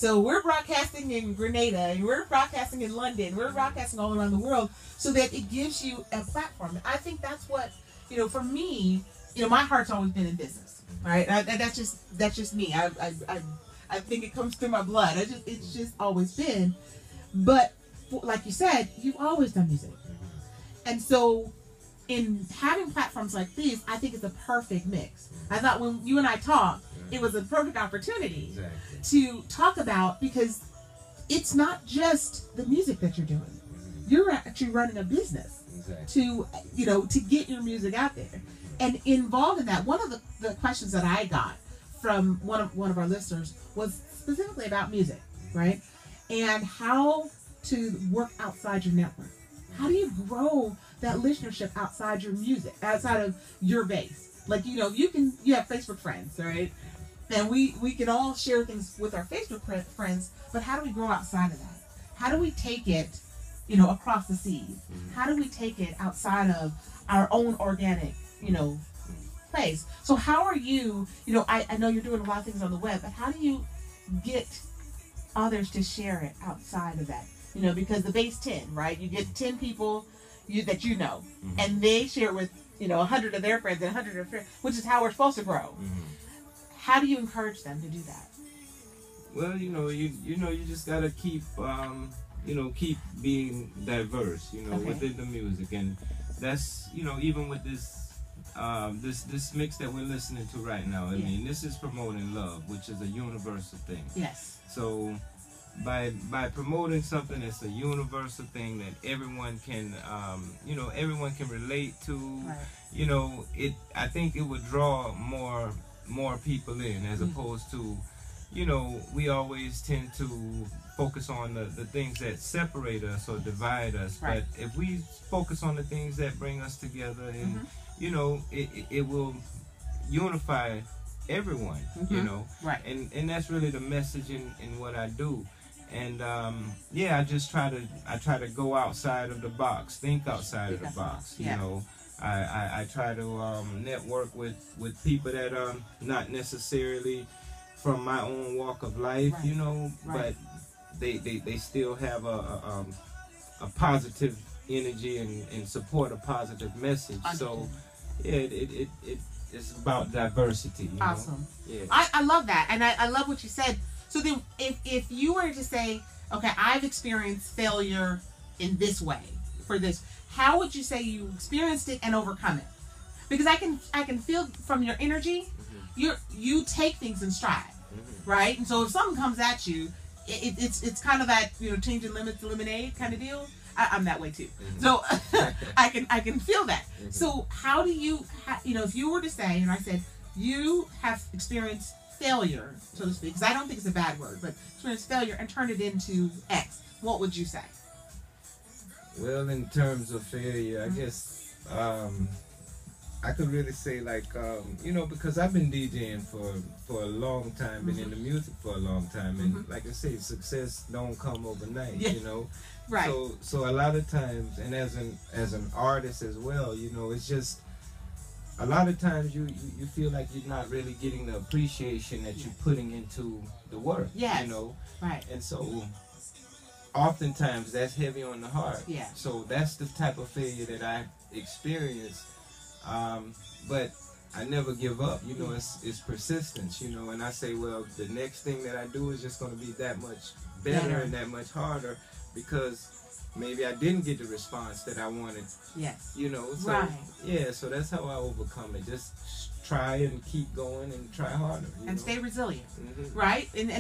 So we're broadcasting in Grenada, and we're broadcasting in London, we're broadcasting all around the world, so that it gives you a platform. I think that's what, for me, my heart's always been in business, right? That's just me. I think it comes through my blood. It's just always been. But like you said, you've always done music, and so in having platforms like these, I think it's a perfect mix. I thought when you and I talked, it was a perfect opportunity to talk about, because it's not just the music that you're doing. You're actually running a business to get your music out there. And involved in that, one of the questions that I got from one of our listeners was specifically about music, right? And how to work outside your network. How do you grow that listenership outside your music, outside of your base? Like, you have Facebook friends, right? And we can all share things with our Facebook friends, but how do we grow outside of that? How do we take it, across the seas? How do we take it outside of our own organic, place? So how are you, I know you're doing a lot of things on the web, but how do you get others to share it outside of that? Because the base 10, right? You get 10 people that and they share it with, 100 of their friends and 100 of their friends, which is how we're supposed to grow. How do you encourage them to do that? Well, you just gotta keep keep being diverse, within the music, and that's even with this this mix that we're listening to right now. I mean, this is promoting love, which is a universal thing. Yes. So by promoting something that's a universal thing that everyone can everyone can relate to, I think it would draw more people in, as opposed to we always tend to focus on the things that separate us or divide us. But if we focus on the things that bring us together, and it will unify everyone, and that's really the message in what I do. And I just try to go outside of the box, think outside of the box. I try to network with people that are not necessarily from my own walk of life, but they still have a positive energy and support a positive message. So it's about diversity. Awesome. Yeah. I love that, and I love what you said. So then, if you were to say, okay, I've experienced failure in this way for this, how would you say you experienced it and overcome it? Because I can feel from your energy, you take things in stride, right? And so if something comes at you, it's kind of that changing lemons to lemonade kind of deal. I'm that way too. So I can feel that. So how do you if you were to say, and I said you have experienced failure, so to speak, because I don't think it's a bad word, but experienced failure and turned it into X, what would you say? Well, in terms of failure, I guess I could really say, like, because I've been DJing for a long time, been in the music for a long time, and like I say, success don't come overnight, Right. So a lot of times, and as an artist as well, it's just a lot of times you feel like you're not really getting the appreciation that you're putting into the work. Yes. Right. And so oftentimes that's heavy on the heart. Yeah. So that's the type of failure that I experienced. But I never give up. It's persistence. And I say, well, the next thing that I do is just going to be that much better and that much harder, because maybe I didn't get the response that I wanted. Yes. So right. Yeah, so that's how I overcome it. Just try and keep going and try harder. And stay resilient. Right? And